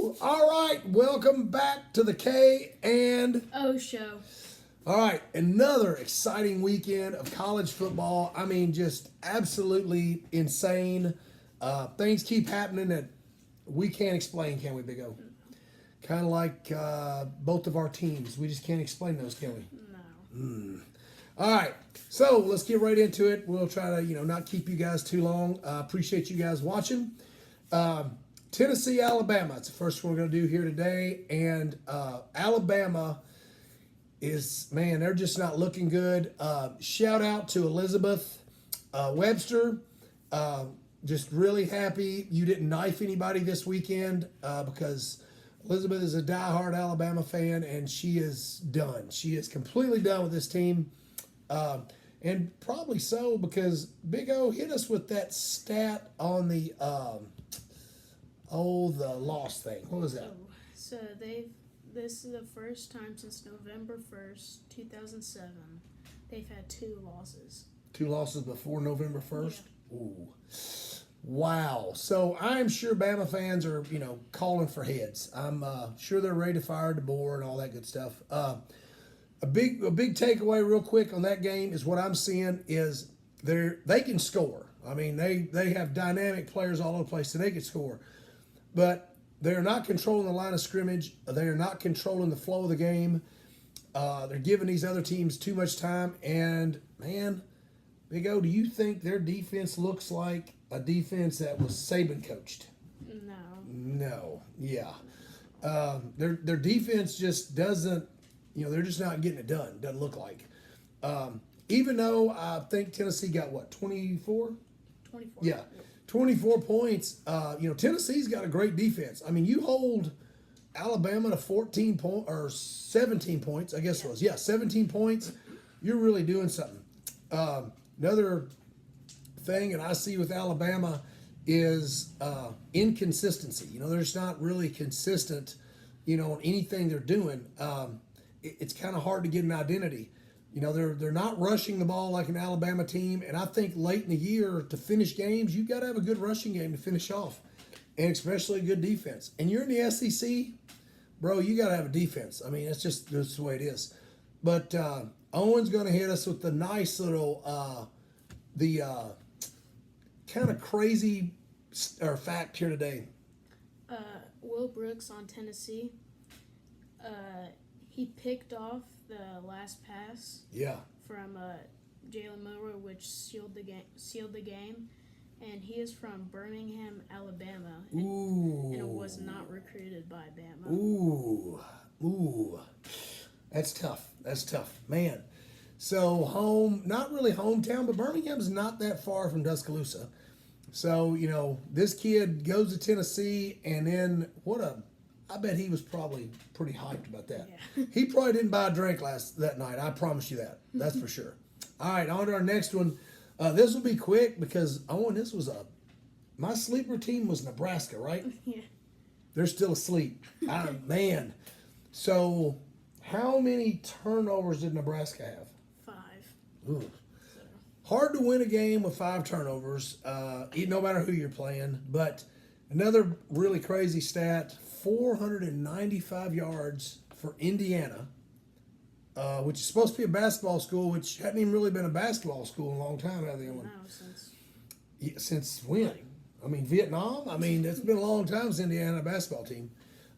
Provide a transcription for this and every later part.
All right, welcome back to the K and O show. all right, another exciting weekend of college football. I mean, just absolutely insane. Things keep happening that we can't explain, can we, Big O? Kind of like both of our teams. We just can't explain those, can we? No. All right, so let's get right into it. We'll try to, not keep you guys too long. Appreciate you guys watching. Tennessee, Alabama. It's the first one we're going to do here today. And Alabama is, man, they're just not looking good. Shout out to Elizabeth Webster. Just really happy you didn't knife anybody this weekend because Elizabeth is a diehard Alabama fan and she is done. She is completely done with this team. And probably so because Big O hit us with that stat on the the loss thing. What was that? So this is the first time since November 1st, 2007, they've had 2 losses. 2 losses before November 1st? Yeah. Ooh. Wow. So I'm sure Bama fans are, calling for heads. I'm sure they're ready to fire DeBoer and all that good stuff. A big takeaway real quick on that game is what I'm seeing is they can score. I mean, they have dynamic players all over the place, so they can score. But they're not controlling the line of scrimmage. They are not controlling the flow of the game. They're giving these other teams too much time. And, man, Big O, do you think their defense looks like a defense that was Saban coached? No. No. Yeah. Their defense just doesn't, they're just not getting it done. Doesn't look like. Even though I think Tennessee got, 24? 24. Yeah. 24 points. Tennessee's got a great defense. I mean, you hold Alabama to 14 points or 17 points, I guess it was. Yeah, 17 points. You're really doing something. Another thing that I see with Alabama is inconsistency. They're just not really consistent, on anything they're doing. It's kind of hard to get an identity. They're not rushing the ball like an Alabama team, and I think late in the year to finish games, you've got to have a good rushing game to finish off, and especially a good defense. And you're in the SEC, bro, you got to have a defense. I mean, that's the way it is. But Owen's going to hit us with the nice little, kind of crazy fact here today. Will Brooks on Tennessee, he picked off the last pass from Jalen Milroe, which sealed the game. And he is from Birmingham, Alabama, and was not recruited by Bama. Ooh. That's tough. Man. So not really hometown, but Birmingham's not that far from Tuscaloosa. So, this kid goes to Tennessee, and then I bet he was probably pretty hyped about that. Yeah. He probably didn't buy a drink that night. I promise you that. That's for sure. All right, on to our next one. This will be quick because this was my sleeper team was Nebraska, right? Yeah. They're still asleep. Man. So, how many turnovers did Nebraska have? 5. Ooh. Hard to win a game with 5 turnovers, no matter who you're playing. But another really crazy stat, 495 yards for Indiana, which is supposed to be a basketball school, which hadn't even really been a basketball school in a long time, have they? No, Since when? I mean, Vietnam? I mean, it's been a long time since Indiana basketball team.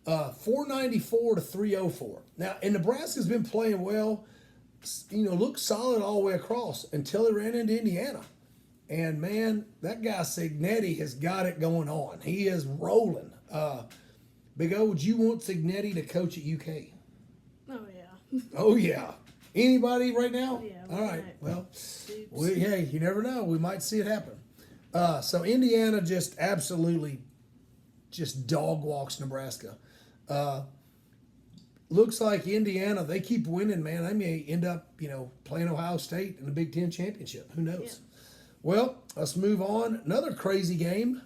494 to 304. Now, and Nebraska's been playing well, looked solid all the way across until they ran into Indiana. And, man, that guy Cignetti has got it going on. He is rolling. Big O, would you want Cignetti to coach at UK? Oh, yeah. Oh, yeah. Anybody right now? Yeah. All right. Well, hey, you never know. We might see it happen. So Indiana just absolutely just dog walks Nebraska. Looks like Indiana, they keep winning, man. They may end up, playing Ohio State in the Big Ten championship. Who knows? Yeah. Well, let's move on. Another crazy game.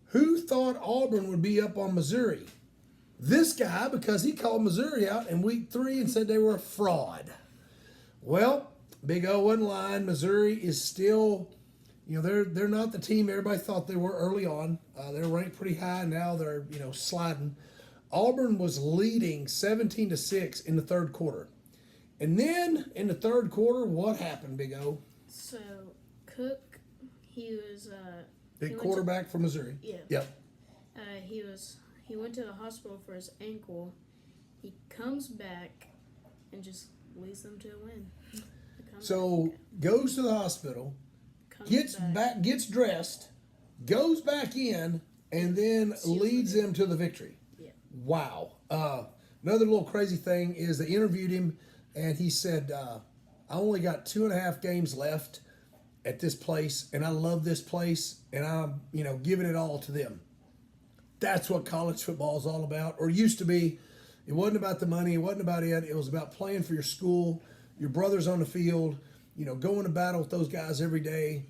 Who thought Auburn would be up on Missouri? This guy, because he called Missouri out in week 3 and said they were a fraud. Well, Big O wasn't lying. Missouri is still they're not the team everybody thought they were early on. They're ranked pretty high now. They're sliding. Auburn was leading 17-6 in the third quarter, and then in the third quarter, what happened, Big O? So Cook, he was big quarterback from Missouri. Yeah. Yep. He went to the hospital for his ankle. He comes back and just leads them to a win. So goes to the hospital, gets back, gets dressed, goes back in, and then leads them to the victory. Yeah. Wow. Another little crazy thing is they interviewed him, and he said, I only got 2.5 games left at this place, and I love this place, and I'm, giving it all to them. That's what college football is all about, or used to be. It wasn't about the money. It wasn't about it. It was about playing for your school, your brothers on the field, going to battle with those guys every day.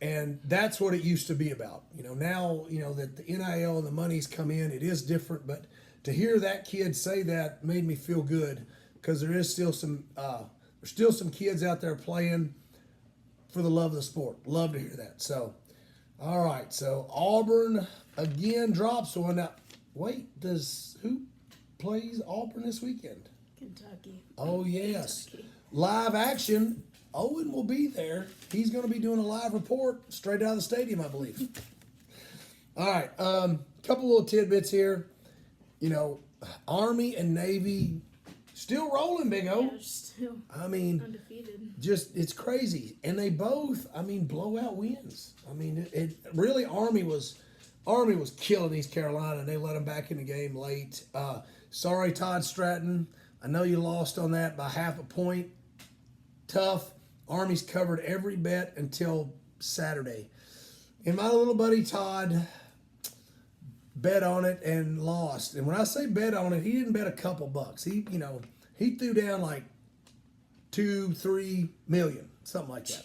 And that's what it used to be about. Now, that the NIL and the money's come in, it is different. But to hear that kid say that made me feel good, because there is still some kids out there playing for the love of the sport. Love to hear that. So, all right. So Auburn again drops one. Now, wait, who plays Auburn this weekend? Kentucky. Oh, yes. Kentucky. Live action. Owen will be there. He's going to be doing a live report straight out of the stadium, I believe. All right. Couple little tidbits here. Army and Navy still rolling, Big O. Yeah, still undefeated. It's crazy. And they both, blowout wins. It really, Army was killing East Carolina, and they let them back in the game late. Sorry, Todd Stratton. I know you lost on that by 0.5 point. Tough. Army's covered every bet until Saturday. And my little buddy Todd bet on it and lost. And when I say bet on it, he didn't bet a couple bucks. He threw down like 2-3 million, something like that.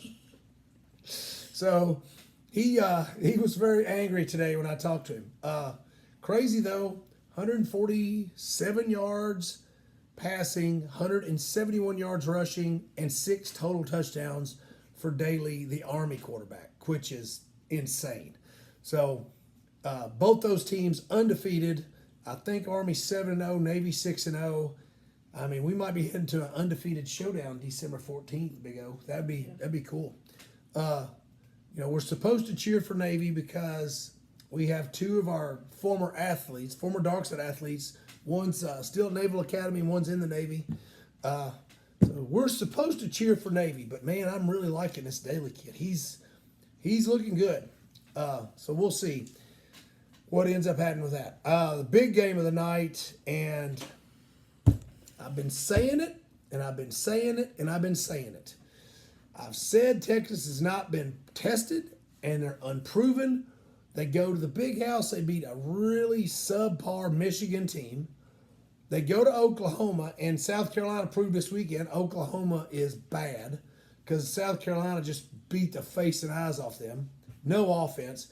So he was very angry today when I talked to him. Crazy though, 147 yards passing, 171 yards rushing, and 6 total touchdowns for Daly, the Army quarterback, which is insane. So both those teams undefeated. I think Army 7-0, Navy 6-0. We might be heading to an undefeated showdown December 14th, Big O. That'd be cool. We're supposed to cheer for Navy because we have 2 of our former dark side athletes. One's still at Naval Academy, and one's in the Navy. So we're supposed to cheer for Navy, but man, I'm really liking this Daly kid. He's looking good. So we'll see what ends up happening with that. The big game of the night, and I've been saying it, and I've been saying it, and I've been saying it. I've said Texas has not been tested, and they're unproven. They go to the Big House. They beat a really subpar Michigan team. They go to Oklahoma, and South Carolina proved this weekend Oklahoma is bad because South Carolina just beat the face and eyes off them. No offense.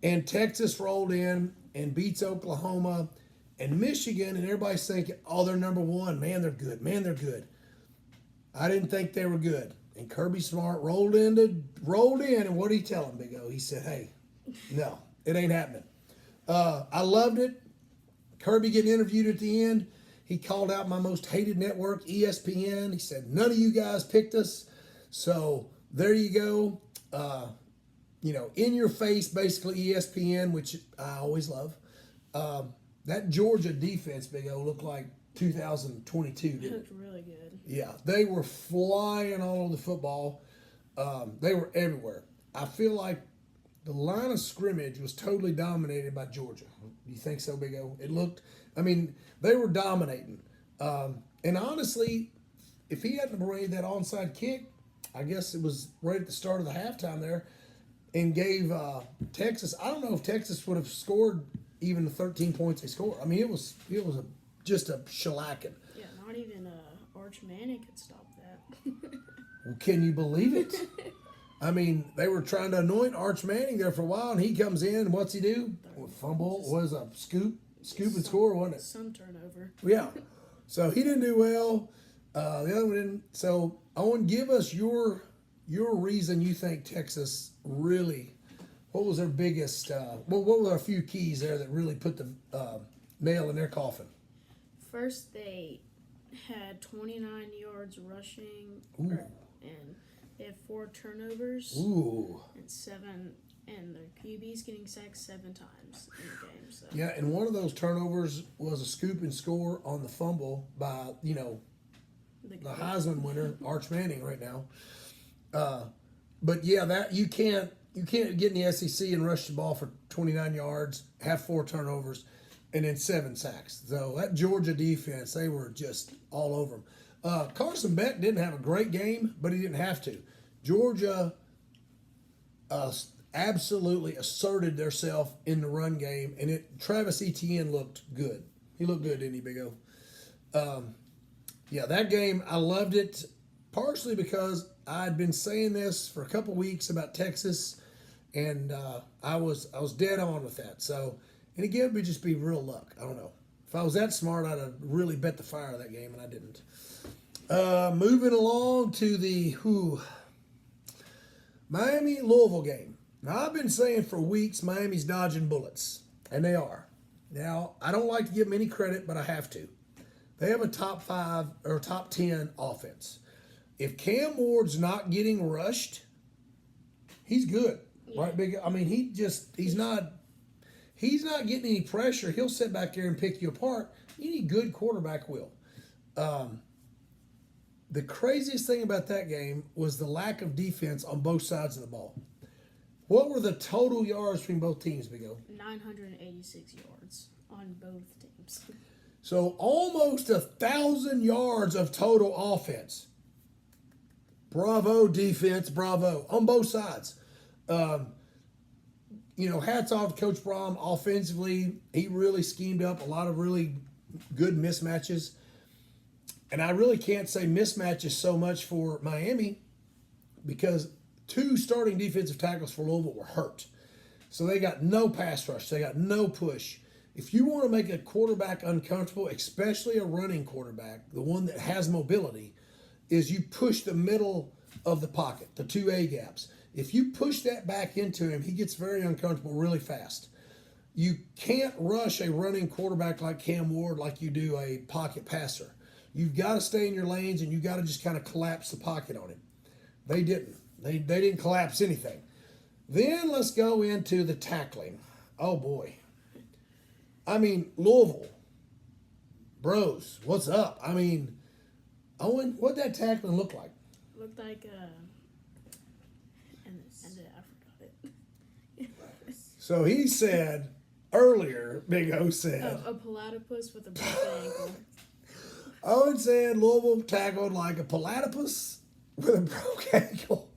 And Texas rolled in and beats Oklahoma and Michigan, and everybody's thinking, oh, they're number one. Man, they're good. Man, they're good. I didn't think they were good. And Kirby Smart rolled in, and what did he tell them, Big O? He said, hey, no, it ain't happening. I loved it. Kirby getting interviewed at the end. He called out my most hated network, ESPN. He said, none of you guys picked us. So there you go. In your face, basically ESPN, which I always love. That Georgia defense, Big O, looked like 2022, didn't it? Looked really good. Yeah, they were flying all over the football. They were everywhere. I feel like the line of scrimmage was totally dominated by Georgia. Do you think so, Big O? They were dominating. And honestly, if he hadn't made that onside kick, I guess it was right at the start of the halftime there, and gave Texas, I don't know if Texas would have scored even the 13 points they scored. It was just a shellacking. Yeah, not even Arch Manning could stop that. Well, can you believe it? They were trying to anoint Arch Manning there for a while, and he comes in, and what's he do? Fumble, was a scoop and score, wasn't it? Some turnover. Yeah. So he didn't do well. The other one didn't. So, Owen, give us your your reason you think Texas really, what was their biggest, what were a few keys there that really put the nail in their coffin? First, they had 29 yards rushing, and they had 4 turnovers. Ooh. And their QB's getting sacked 7 times in the game. So. Yeah, and one of those turnovers was a scoop and score on the fumble by, the Heisman winner, Arch Manning, right now. But yeah, that you can't get in the SEC and rush the ball for 29 yards, have 4 turnovers, and then 7 sacks. So that Georgia defense, they were just all over them. Carson Beck didn't have a great game, but he didn't have to. Georgia absolutely asserted themselves in the run game, and Travis Etienne looked good. He looked good, didn't he, Big O? Yeah, that game, I loved it, partially because I'd been saying this for a couple weeks about Texas, and I was dead on with that. So, and again, it would just be real luck. I don't know. If I was that smart, I'd have really bet the fire of that game, and I didn't. Moving along to the Miami-Louisville game. Now, I've been saying for weeks Miami's dodging bullets, and they are. Now, I don't like to give them any credit, but I have to. They have a top 5 or top 10 offense. If Cam Ward's not getting rushed, he's good, right? Big. I mean, he's not getting any pressure. He'll sit back there and pick you apart. Any good quarterback will. The craziest thing about that game was the lack of defense on both sides of the ball. What were the total yards between both teams, Big O? 986 yards on both teams. So almost 1,000 yards of total offense. Bravo, defense, bravo, on both sides. Hats off to Coach Brom offensively. He really schemed up a lot of really good mismatches. And I really can't say mismatches so much for Miami because 2 starting defensive tackles for Louisville were hurt. So they got no pass rush. They got no push. If you want to make a quarterback uncomfortable, especially a running quarterback, the one that has mobility, is you push the middle of the pocket, the 2 A gaps. If you push that back into him, he gets very uncomfortable really fast. You can't rush a running quarterback like Cam Ward like you do a pocket passer. You've got to stay in your lanes, and you've got to just kind of collapse the pocket on him. They didn't. They didn't collapse anything. Then let's go into the tackling. Oh, boy. I mean, Louisville. Bros, what's up? I mean, Owen, what'd that tackling look like? Looked like and I forgot it. So he said earlier, Big O said, a platypus with a broken ankle. Owen said Louisville tackled like a platypus with a broken ankle.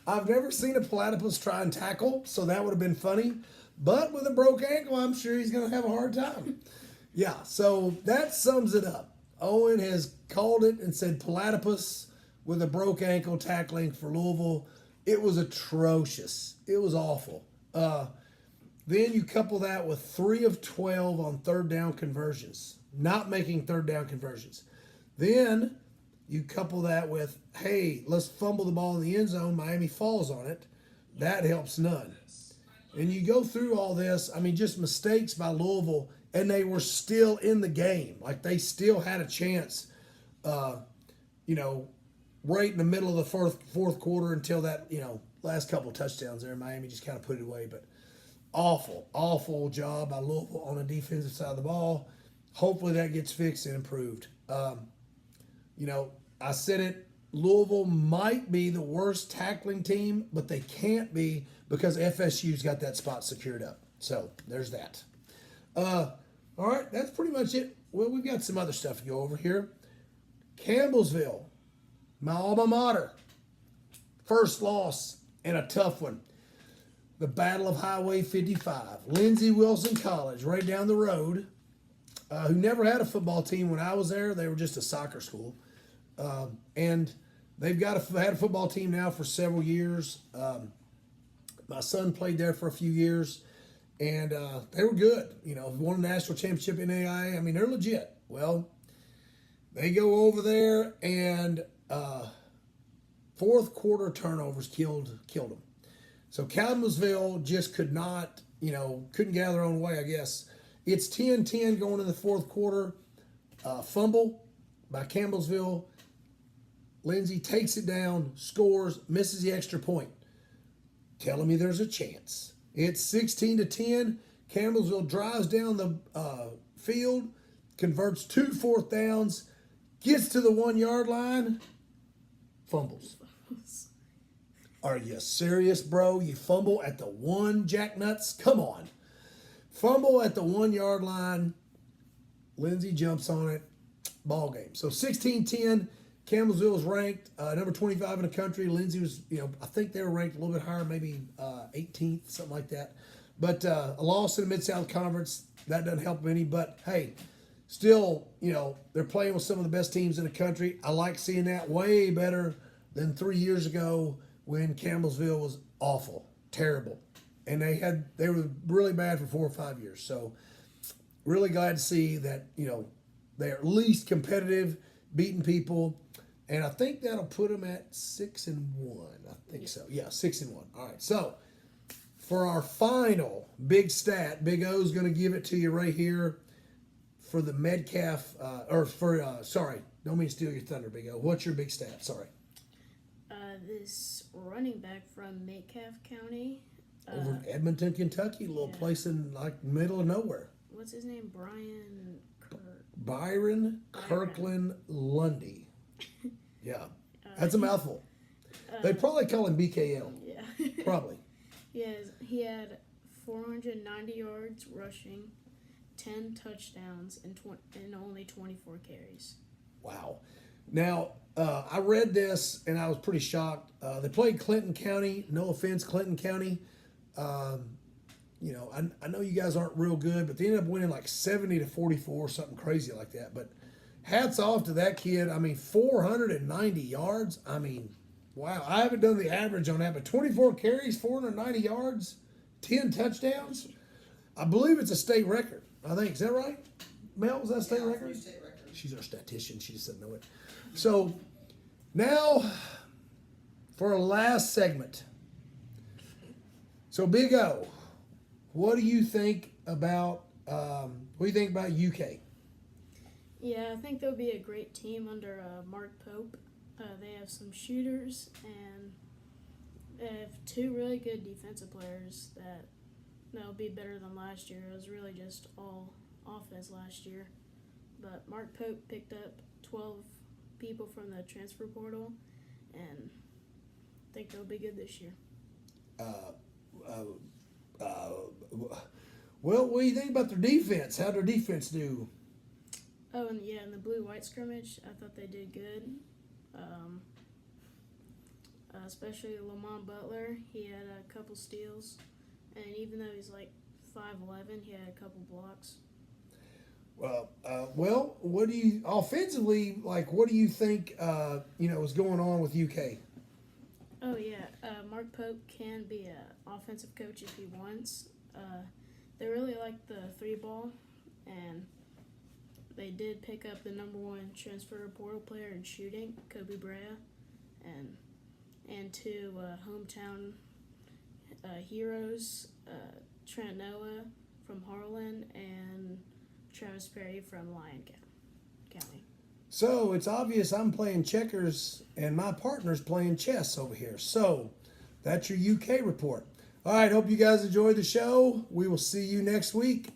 I've never seen a platypus try and tackle, so that would have been funny. But with a broke ankle, I'm sure he's going to have a hard time. Yeah, so that sums it up. Owen has called it and said platypus with a broke ankle tackling for Louisville. It was atrocious. It was awful. Then you couple that with 3 of 12 on third down conversions, not making third down conversions. Then you couple that with, hey, let's fumble the ball in the end zone. Miami falls on it. That helps none. And you go through all this, I mean, just mistakes by Louisville, and they were still in the game. Like, they still had a chance, right in the middle of the fourth quarter until that, last couple of touchdowns there. Miami just kind of put it away. But awful job by Louisville on the defensive side of the ball. Hopefully that gets fixed and improved. I said it, Louisville might be the worst tackling team, but they can't be because FSU's got that spot secured up. So there's that. All right, that's pretty much it. Well, we've got some other stuff to go over here. Campbellsville, my alma mater. First loss and a tough one. The Battle of Highway 55. Lindsey Wilson College, right down the road, who never had a football team when I was there. They were just a soccer school. And they've had a football team now for several years. My son played there for a few years, and they were good. Won a national championship in NAIA. I mean, they're legit. Well, they go over there, and Fourth quarter turnovers killed them. So Campbellsville just could not, couldn't get out of their own way, I guess. It's 10-10 going in the fourth quarter. Fumble by Campbellsville. Lindsey takes it down, scores, misses the extra point. Telling me there's a chance. It's 16-10. Campbellsville drives down the field, converts 2 fourth downs, gets to the 1 yard line, fumbles. Are you serious, bro? You fumble at the 1, Jack Nuts? Come on. Fumble at the 1 yard line. Lindsey jumps on it. Ball game. So 16-10. Campbellsville was ranked number 25 in the country. Lindsey was, I think they were ranked a little bit higher, maybe 18th, something like that. But a loss in the Mid-South Conference, that doesn't help any. But, hey, still, they're playing with some of the best teams in the country. I like seeing that way better than 3 years ago when Campbellsville was awful, terrible. And they were really bad for 4 or 5 years. So really glad to see that, they're at least competitive, beating people. And I think that'll put them at 6-1. I think so. Yeah, 6-1. All right. So for our final big stat, Big O's going to give it to you right here for the Metcalf, sorry, don't mean to steal your thunder, Big O. What's your big stat? Sorry. This running back from Metcalf County. Over in Edmonton, Kentucky, a little place in middle of nowhere. What's his name? Byron Kirkland Lundy. Yeah, that's a mouthful. They probably call him BKL. Yeah. Probably. He had 490 yards rushing, 10 touchdowns, and only 24 carries. Wow. Now, I read this, and I was pretty shocked. They played Clinton County. No offense, Clinton County. I know you guys aren't real good, but they ended up winning like 70-44, something crazy like that. But hats off to that kid. 490 yards. Wow. I haven't done the average on that, but 24 carries, 490 yards, 10 touchdowns. I believe it's a state record. I think. Is that right? Mel, was that a state record? State record. She's our statistician. She just doesn't know it. So now for our last segment. So Big O, what do you think about UK? Yeah, I think they'll be a great team under Mark Pope. They have some shooters and they have 2 really good defensive players that'll be better than last year. It was really just all offense last year. But Mark Pope picked up 12 people from the transfer portal, and I think they'll be good this year. Well, what do you think about their defense? How'd their defense do? Oh, and in the blue-white scrimmage, I thought they did good. Especially Lamont Butler, he had a couple steals, and even though he's like 5'11", he had a couple blocks. Well, what do you offensively what do you think? Is going on with UK? Oh yeah, Mark Pope can be an offensive coach if he wants. They really like the 3-ball, and they did pick up the number 1 transfer portal player in shooting, Kobe Brea, and 2 hometown heroes, Trent Noah from Harlan and Travis Perry from Lyon County. So it's obvious I'm playing checkers and my partner's playing chess over here. So that's your UK report. All right, hope you guys enjoyed the show. We will see you next week.